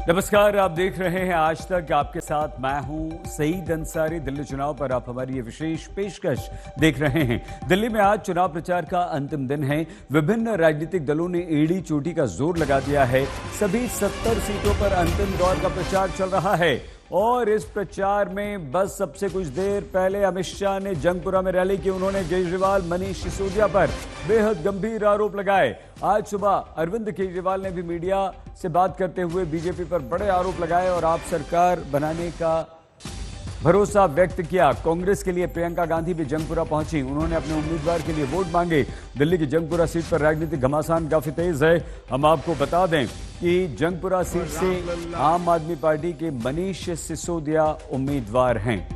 नमस्कार, आप देख रहे हैं आज तक। आपके साथ मैं हूं सईद अंसारी। दिल्ली चुनाव पर आप हमारी ये विशेष पेशकश देख रहे हैं। दिल्ली में आज चुनाव प्रचार का अंतिम दिन है। विभिन्न राजनीतिक दलों ने एड़ी चोटी का जोर लगा दिया है। सभी 70 सीटों पर अंतिम दौर का प्रचार चल रहा है और इस प्रचार में बस सबसे कुछ देर पहले अमित शाह ने जंगपुरा में रैली की। उन्होंने केजरीवाल, मनीष सिसोदिया पर बेहद गंभीर आरोप लगाए। आज सुबह अरविंद केजरीवाल ने भी मीडिया से बात करते हुए बीजेपी पर बड़े आरोप लगाए और आप सरकार बनाने का भरोसा व्यक्त किया। कांग्रेस के लिए प्रियंका गांधी भी जंगपुरा पहुंची। उन्होंने अपने उम्मीदवार के लिए वोट मांगे। दिल्ली की जंगपुरा सीट पर राजनीतिक घमासान काफी तेज है। हम आपको बता दें कि जंगपुरा सीट से आम आदमी पार्टी के मनीष सिसोदिया उम्मीदवार हैं।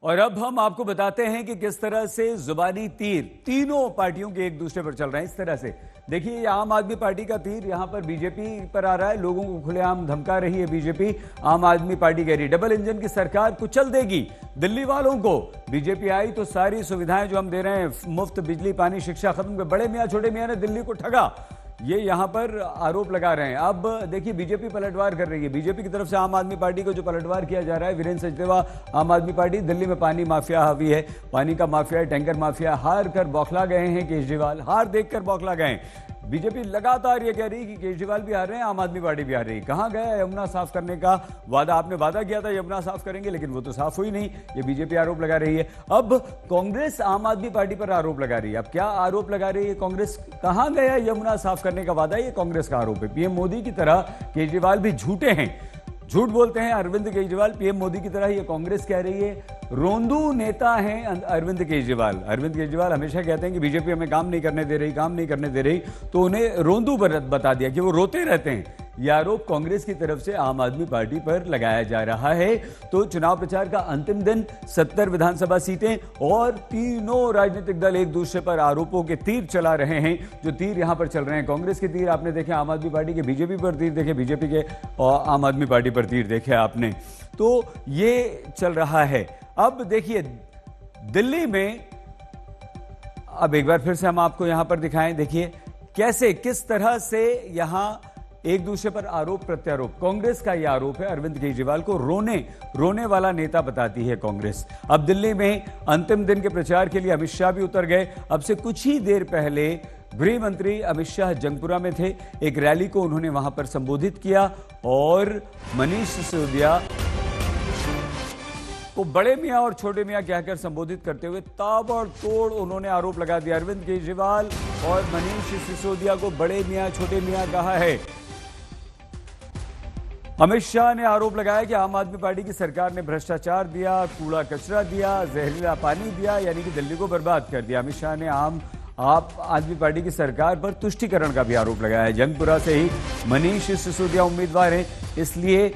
और अब हम आपको बताते हैं कि किस तरह से जुबानी तीर तीनों पार्टियों के एक दूसरे पर चल रहे हैं। इस तरह से देखिए, ये आम आदमी पार्टी का तीर यहां पर बीजेपी पर आ रहा है। लोगों को खुलेआम धमका रही है बीजेपी। आम आदमी पार्टी कह रही डबल इंजन की सरकार कुचल देगी दिल्ली वालों को। बीजेपी आई तो सारी सुविधाएं जो हम दे रहे हैं, मुफ्त बिजली, पानी, शिक्षा खत्म कर, बड़े मियां छोटे मियां ने दिल्ली को ठगा, ये यहां पर आरोप लगा रहे हैं। अब देखिए, बीजेपी पलटवार कर रही है। बीजेपी की तरफ से आम आदमी पार्टी को जो पलटवार किया जा रहा है, वीरेंद्र सचदेवा, आम आदमी पार्टी, दिल्ली में पानी माफिया हावी है, पानी का माफिया, टैंकर माफिया। हार कर बौखला गए हैं केजरीवाल, हार देखकर बौखला गए। बीजेपी लगातार ये कह रही है कि केजरीवाल भी हार रहे हैं, आम आदमी पार्टी भी हार रही है। कहां गया यमुना साफ करने का वादा? आपने वादा किया था यमुना साफ करेंगे, लेकिन वो तो साफ हुई नहीं। ये बीजेपी आरोप लगा रही है। अब कांग्रेस आम आदमी पार्टी पर आरोप लगा रही है। अब क्या आरोप लगा रही है कांग्रेस? कहां गया यमुना साफ करने का वादा? ये कांग्रेस का आरोप है। पीएम मोदी की तरह केजरीवाल भी झूठे हैं, झूठ बोलते हैं अरविंद केजरीवाल। पीएम मोदी की तरह ये कांग्रेस कह रही है। रोंदू नेता हैं अरविंद केजरीवाल। अरविंद केजरीवाल हमेशा कहते हैं कि बीजेपी हमें काम नहीं करने दे रही, काम नहीं करने दे रही, तो उन्हें रोंदू बता दिया कि वो रोते रहते हैं। यह आरोप कांग्रेस की तरफ से आम आदमी पार्टी पर लगाया जा रहा है। तो चुनाव प्रचार का अंतिम दिन, 70 विधानसभा सीटें और तीनों राजनीतिक दल एक दूसरे पर आरोपों के तीर चला रहे हैं। जो तीर यहां पर चल रहे हैं, कांग्रेस के तीर आपने देखे, आम आदमी पार्टी के बीजेपी पर तीर देखे, बीजेपी के और आम आदमी पार्टी पर तीर देखे आपने। तो ये चल रहा है। अब देखिए दिल्ली में, अब एक बार फिर से हम आपको यहां पर दिखाएं। देखिए कैसे, किस तरह से यहां एक दूसरे पर आरोप प्रत्यारोप। कांग्रेस का यह आरोप है, अरविंद केजरीवाल को रोने वाला नेता बताती है कांग्रेस। अब दिल्ली में अंतिम दिन के प्रचार के लिए अमित शाह भी उतर गए। अब से कुछ ही देर पहले गृह मंत्री अमित शाह जंगपुरा में थे। एक रैली को उन्होंने वहां पर संबोधित किया और मनीष सिसोदिया को बड़े मियां और छोटे मियां कहकर संबोधित करते हुए ताबड़तोड़ उन्होंने आरोप लगा दिया। अरविंद केजरीवाल और मनीष सिसोदिया को बड़े मियां छोटे मियां कहा है। अमित शाह ने आरोप लगाया कि आम आदमी पार्टी की सरकार ने भ्रष्टाचार दिया, कूड़ा कचरा दिया, जहरीला पानी दिया, यानी कि दिल्ली को बर्बाद कर दिया। अमित शाह ने आम आदमी पार्टी की सरकार पर तुष्टीकरण का भी आरोप लगाया है। जंगपुरा से ही मनीष सिसोदिया उम्मीदवार हैं, इसलिए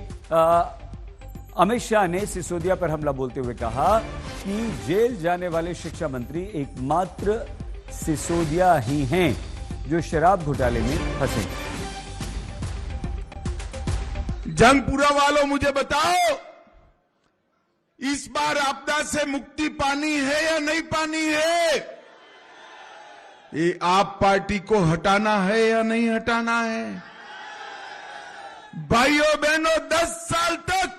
अमित शाह ने सिसोदिया पर हमला बोलते हुए कहा कि जेल जाने वाले शिक्षा मंत्री एकमात्र सिसोदिया ही हैं जो शराब घोटाले में फंसे। जंगपुरा वालों, मुझे बताओ, इस बार आपदा से मुक्ति पानी है या नहीं पानी है? ये आप पार्टी को हटाना है या नहीं हटाना है? भाइयों बहनों, 10 साल तक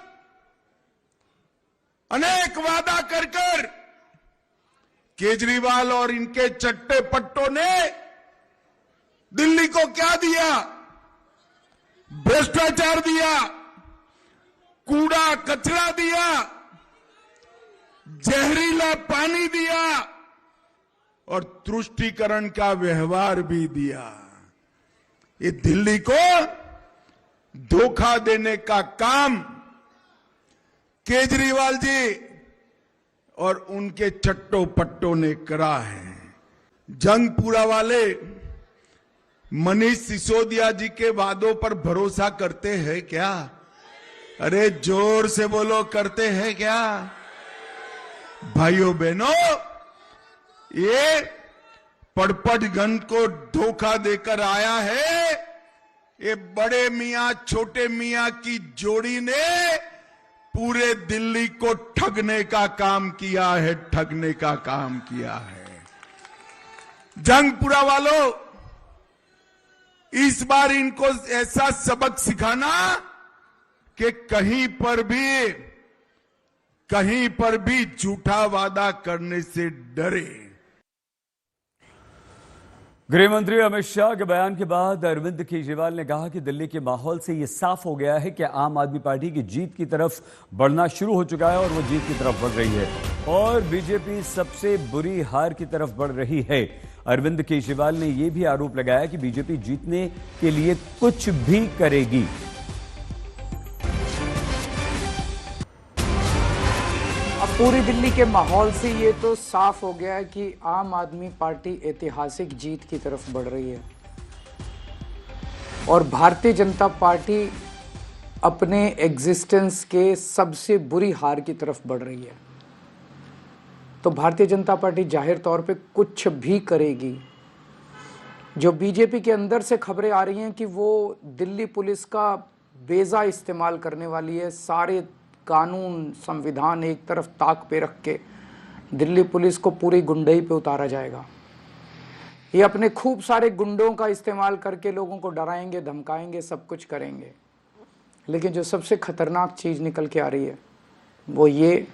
अनेक वादा कर केजरीवाल और इनके चट्टे पट्टों ने दिल्ली को क्या दिया? भ्रष्टाचार दिया, कूड़ा कचरा दिया, जहरीला पानी दिया और तुष्टीकरण का व्यवहार भी दिया। ये दिल्ली को धोखा देने का काम केजरीवाल जी और उनके चट्टो पट्टों ने करा है। जंगपुरा वाले मनीष सिसोदिया जी के वादों पर भरोसा करते हैं क्या? अरे जोर से बोलो, करते हैं क्या? भाइयों बहनों, ये पड़पड़गंज को धोखा देकर आया है। ये बड़े मियां छोटे मियां की जोड़ी ने पूरे दिल्ली को ठगने का काम किया है, ठगने का काम किया है। जंगपुरा वालों, इस बार इनको ऐसा सबक सिखाना कि कहीं पर भी झूठा वादा करने से डरे। गृह मंत्री अमित शाह के बयान के बाद अरविंद केजरीवाल ने कहा कि दिल्ली के माहौल से यह साफ हो गया है कि आम आदमी पार्टी की जीत की तरफ बढ़ना शुरू हो चुका है और वो जीत की तरफ बढ़ रही है और बीजेपी सबसे बुरी हार की तरफ बढ़ रही है। अरविंद केजरीवाल ने यह भी आरोप लगाया कि बीजेपी जीतने के लिए कुछ भी करेगी। अब पूरी दिल्ली के माहौल से ये तो साफ हो गया है कि आम आदमी पार्टी ऐतिहासिक जीत की तरफ बढ़ रही है और भारतीय जनता पार्टी अपने एग्जिस्टेंस के सबसे बुरी हार की तरफ बढ़ रही है। तो भारतीय जनता पार्टी जाहिर तौर पे कुछ भी करेगी। जो बीजेपी के अंदर से खबरें आ रही हैं कि वो दिल्ली पुलिस का बेजा इस्तेमाल करने वाली है, सारे कानून संविधान एक तरफ ताक पे रख के दिल्ली पुलिस को पूरी गुंडई पे उतारा जाएगा। ये अपने खूब सारे गुंडों का इस्तेमाल करके लोगों को डराएंगे, धमकाएंगे, सब कुछ करेंगे। लेकिन जो सबसे खतरनाक चीज़ निकल के आ रही है वो ये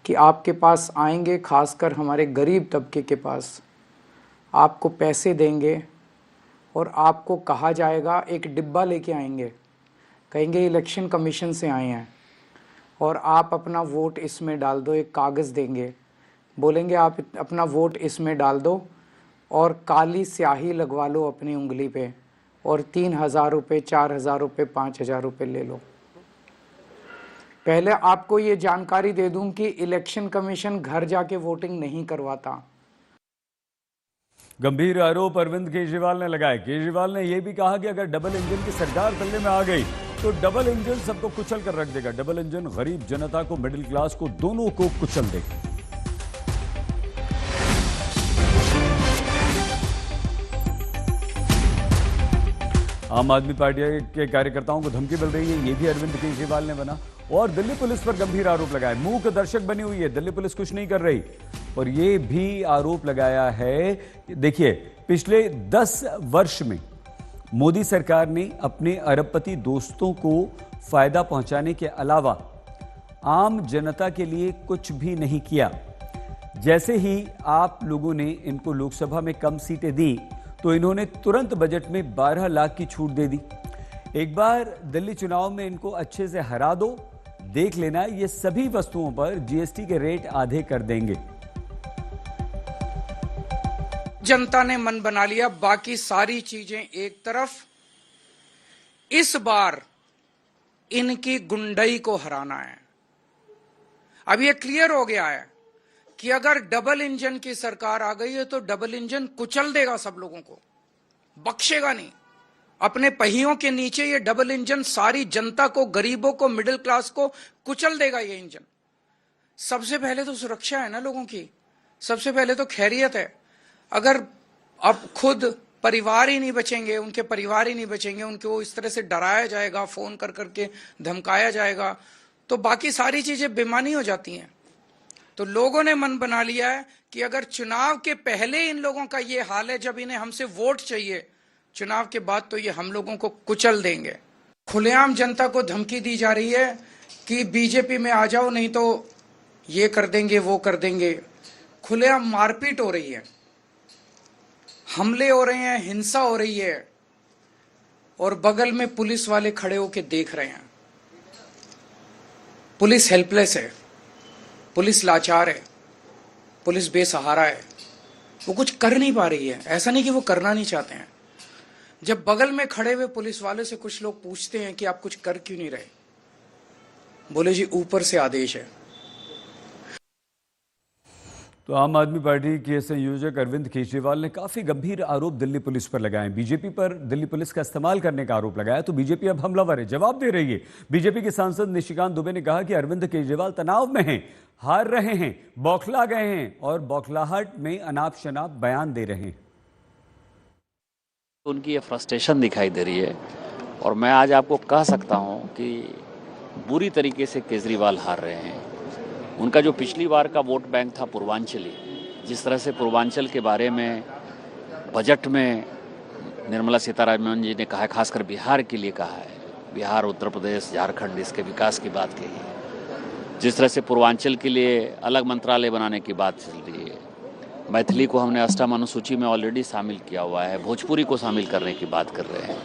कि आपके पास आएंगे, खासकर हमारे गरीब तबके के पास, आपको पैसे देंगे और आपको कहा जाएगा, एक डिब्बा लेके आएंगे, कहेंगे इलेक्शन कमीशन से आए हैं और आप अपना वोट इसमें डाल दो। एक कागज़ देंगे, बोलेंगे आप अपना वोट इसमें डाल दो और काली स्याही लगवा लो अपनी उंगली पे और 3,000 रुपये, 4,000 रुपये, 5,000 रुपये ले लो। पहले आपको ये जानकारी दे दूं कि इलेक्शन कमीशन घर जाके वोटिंग नहीं करवाता। गंभीर आरोप अरविंद केजरीवाल ने लगाए। केजरीवाल ने यह भी कहा कि अगर डबल इंजन की सरकार दिल्ली में आ गई तो डबल इंजन सबको कुचल कर रख देगा। डबल इंजन गरीब जनता को, मिडिल क्लास को, दोनों को कुचल देगा। आम आदमी पार्टी के कार्यकर्ताओं को धमकी मिल रही है, ये भी अरविंद केजरीवाल ने बना और दिल्ली पुलिस पर गंभीर आरोप लगाए। मूक दर्शक बनी हुई है, दिल्ली पुलिस कुछ नहीं कर रही। और ये भी आरोप लगाया है, देखिए पिछले 10 वर्ष में मोदी सरकार ने अपने अरबपति दोस्तों को फायदा पहुंचाने के अलावा आम जनता के लिए कुछ भी नहीं किया। जैसे ही आप लोगों ने इनको लोकसभा में कम सीटें दी तो इन्होंने तुरंत बजट में 12 लाख की छूट दे दी। एक बार दिल्ली चुनाव में इनको अच्छे से हरा दो, देख लेना ये सभी वस्तुओं पर जीएसटी के रेट आधे कर देंगे। जनता ने मन बना लिया, बाकी सारी चीजें एक तरफ। इस बार इनकी गुंडई को हराना है। अब ये क्लियर हो गया है कि अगर डबल इंजन की सरकार आ गई है तो डबल इंजन कुचल देगा, सब लोगों को बख्शेगा नहीं। अपने पहियों के नीचे ये डबल इंजन सारी जनता को, गरीबों को, मिडिल क्लास को कुचल देगा। ये इंजन सबसे पहले तो सुरक्षा है ना लोगों की, सबसे पहले तो खैरियत है। अगर अब खुद परिवार ही नहीं बचेंगे, उनके परिवार ही नहीं बचेंगे, उनको इस तरह से डराया जाएगा, फोन कर करके धमकाया जाएगा, तो बाकी सारी चीजें बेमानी हो जाती हैं। तो लोगों ने मन बना लिया है कि अगर चुनाव के पहले इन लोगों का ये हाल है, जब इन्हें हमसे वोट चाहिए, चुनाव के बाद तो ये हम लोगों को कुचल देंगे। खुलेआम जनता को धमकी दी जा रही है कि बीजेपी में आ जाओ, नहीं तो ये कर देंगे, वो कर देंगे। खुलेआम मारपीट हो रही है, हमले हो रहे हैं, हिंसा हो रही है और बगल में पुलिस वाले खड़े होकर देख रहे हैं। पुलिस हेल्पलेस है, पुलिस लाचार है, पुलिस बेसहारा है, वो कुछ कर नहीं पा रही है। ऐसा नहीं कि वो करना नहीं चाहते हैं। जब बगल में खड़े हुए पुलिस वाले से कुछ लोग पूछते हैं कि आप कुछ कर क्यों नहीं रहे, बोले जी ऊपर से आदेश है। तो आम आदमी पार्टी के संयोजक अरविंद केजरीवाल ने काफी गंभीर आरोप दिल्ली पुलिस पर लगाए। बीजेपी पर दिल्ली पुलिस का इस्तेमाल करने का आरोप लगाया तो बीजेपी अब हमलावर है, जवाब दे रही है। बीजेपी के सांसद निशिकांत दुबे ने कहा कि अरविंद केजरीवाल तनाव में हैं, हार रहे हैं, बौखला गए हैं और बौखलाहट में अनाप शनाप बयान दे रहे हैं। उनकी ये फ्रस्ट्रेशन दिखाई दे रही है और मैं आज आपको कह सकता हूं कि बुरी तरीके से केजरीवाल हार रहे हैं। उनका जो पिछली बार का वोट बैंक था पूर्वांचली, जिस तरह से पूर्वांचल के बारे में बजट में निर्मला सीतारमण जी ने कहा है, खासकर बिहार के लिए कहा है, बिहार, उत्तर प्रदेश, झारखंड, इसके विकास की बात कही है। जिस तरह से पूर्वांचल के लिए अलग मंत्रालय बनाने की बात चल रही है, मैथिली को हमने अष्टम अनुसूची में ऑलरेडी शामिल किया हुआ है, भोजपुरी को शामिल करने की बात कर रहे हैं,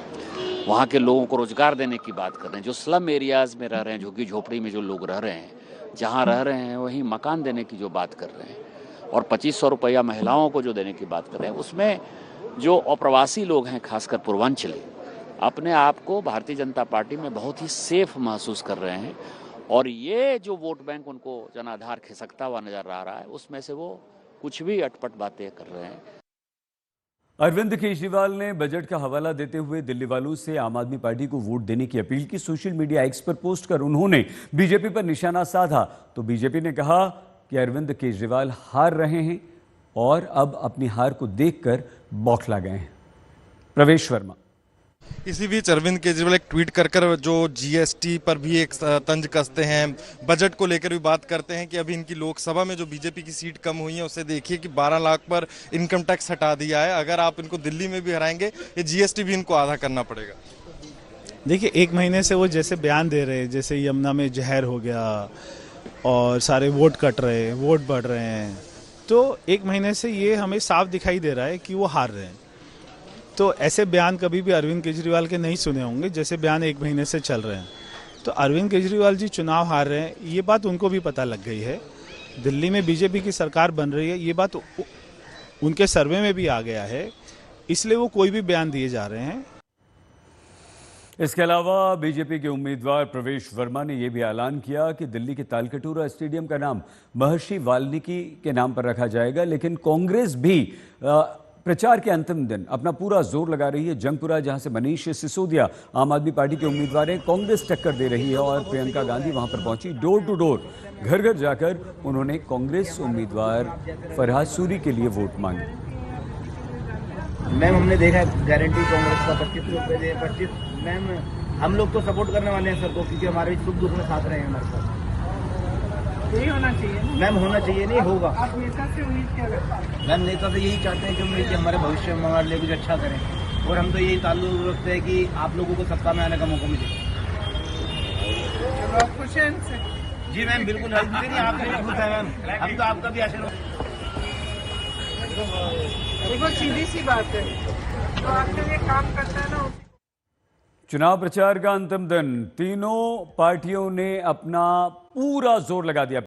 वहाँ के लोगों को रोजगार देने की बात कर रहे हैं, जो स्लम एरियाज में रह रहे हैं, झुग्गी झोपड़ी में जो लोग रह रहे हैं, जहाँ रह रहे हैं वहीं मकान देने की जो बात कर रहे हैं, और 2500 रुपया महिलाओं को जो देने की बात कर रहे हैं, उसमें जो अप्रवासी लोग हैं, खासकर पूर्वांचली, अपने आप को भारतीय जनता पार्टी में बहुत ही सेफ महसूस कर रहे हैं। और ये जो वोट बैंक उनको जनाधार खिसकता हुआ नजर आ रहा है, उसमें से वो कुछ भी अटपट बातें कर रहे हैं। अरविंद केजरीवाल ने बजट का हवाला देते हुए दिल्ली वालों से आम आदमी पार्टी को वोट देने की अपील की। सोशल मीडिया एक्स पर पोस्ट कर उन्होंने बीजेपी पर निशाना साधा तो बीजेपी ने कहा कि अरविंद केजरीवाल हार रहे हैं और अब अपनी हार को देखकर बौखला गए हैं। प्रवेश वर्मा। इसी बीच अरविंद केजरीवाल एक ट्वीट कर जो जीएसटी पर भी एक तंज कसते हैं, बजट को लेकर भी बात करते हैं कि अभी इनकी लोकसभा में जो बीजेपी की सीट कम हुई है उसे देखिए कि 12 लाख पर इनकम टैक्स हटा दिया है। अगर आप इनको दिल्ली में भी हराएंगे ये जीएसटी भी इनको आधा करना पड़ेगा। देखिए, एक महीने से वो जैसे बयान दे रहे हैं, जैसे यमुना में जहर हो गया और सारे वोट कट रहे हैं, वोट बढ़ रहे हैं, तो एक महीने से ये हमें साफ दिखाई दे रहा है कि वो हार रहे हैं। तो ऐसे बयान कभी भी अरविंद केजरीवाल के नहीं सुने होंगे जैसे बयान एक महीने से चल रहे हैं। तो अरविंद केजरीवाल जी चुनाव हार रहे हैं, ये बात उनको भी पता लग गई है। दिल्ली में बीजेपी की सरकार बन रही है, ये बात उनके सर्वे में भी आ गया है, इसलिए वो कोई भी बयान दिए जा रहे हैं। इसके अलावा बीजेपी के उम्मीदवार प्रवेश वर्मा ने यह भी ऐलान किया कि दिल्ली के तालकटोरा स्टेडियम का नाम महर्षि वाल्मीकि के नाम पर रखा जाएगा। लेकिन कांग्रेस भी प्रचार के अंतिम दिन अपना पूरा जोर लगा रही है। जंगपुरा, जहां से मनीष सिसोदिया आम आदमी पार्टी के उम्मीदवार हैं, कांग्रेस टक्कर दे रही है और प्रियंका गांधी वहां पर पहुंची। डोर टू डोर, घर घर जाकर उन्होंने कांग्रेस उम्मीदवार फरहाद सूरी के लिए वोट मांगे। मैम, हमने देखा गारंटी कांग्रेस का 25 रुपए दे 25। मैम, हम लोग तो सपोर्ट करने वाले हैं सर को, क्योंकि हमारे सुख दुख में साथ रहे हैं हमारे साथ। यही होना चाहिए मैम, होना चाहिए, नहीं होगा। आप नेता से उम्मीद क्या करते हैं? मैम, नेता से यही चाहते हैं कि हमारे भविष्य में हमारे लिए कुछ अच्छा करें, और हम तो यही ताल्लुक रखते हैं कि आप लोगों को सत्ता में आने का मौका मिले। चलो, आप खुश हैं इनसे? जी मैम, बिल्कुल। आपसे भी खुश है मैम, हम तो आपका भी आशीर्वाद। देखो, सीधी सी बात है, तो आपके लिए काम करता है ना। चुनाव प्रचार का अंतिम दिन, तीनों पार्टियों ने अपना पूरा जोर लगा दिया।